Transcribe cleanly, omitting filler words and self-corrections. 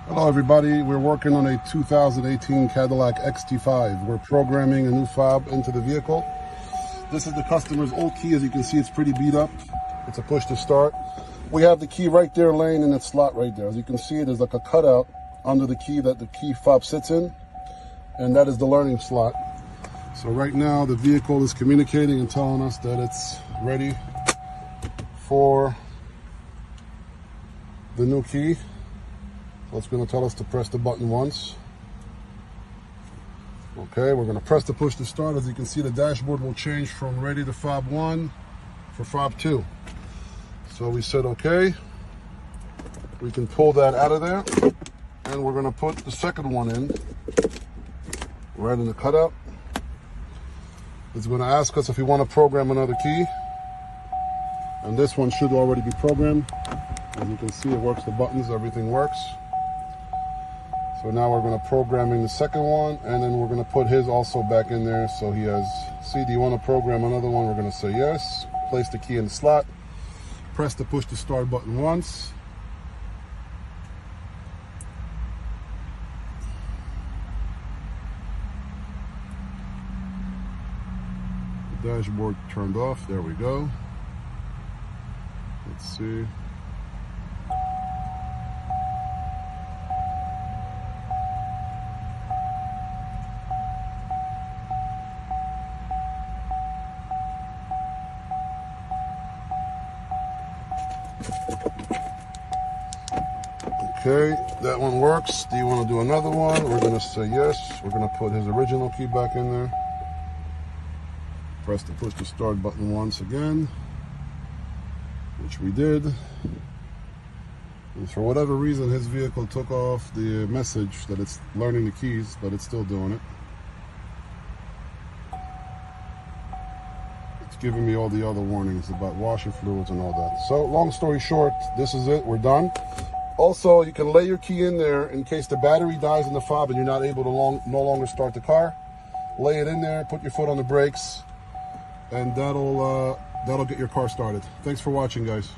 Hello everybody, we're working on a 2018 Cadillac XT5. We're programming a new fob into the vehicle. This is the customer's old key. As you can see, it's pretty beat up. It's a push to start. We have the key right there laying in its slot right there. As you can see, there's like a cutout under the key that the key fob sits in, and that is the learning slot. So right now the vehicle is communicating and telling us that it's ready for the new key. So it's going to tell us to press the button once. Okay, we're going to press the push to start. As you can see, the dashboard will change from ready to fob 1 for fob 2. So we said okay. We can pull that out of there, and we're going to put the second one in right in the cutout. It's going to ask us if we want to program another key, and this one should already be programmed. As you can see, it works the buttons, everything works. So now we're going to program in the second one, and then we're going to put his also back in there. So he has, see, do you want to program another one? We're going to say yes. Place the key in the slot. Press the push to start button once. The dashboard turned off. There we go. Let's see. Okay, that one works. Do you want to do another one? We're going to say yes. We're going to put his original key back in there. Press the push to start button once again, which we did. And for whatever reason, his vehicle took off the message that it's learning the keys, but it's still doing it. It's giving me all the other warnings about washer fluids and all that. So long story short, this is it. We're done. Also, you can lay your key in there in case the battery dies in the fob and you're not able to no longer start the car. Lay it in there, put your foot on the brakes, and that'll get your car started. Thanks for watching, guys.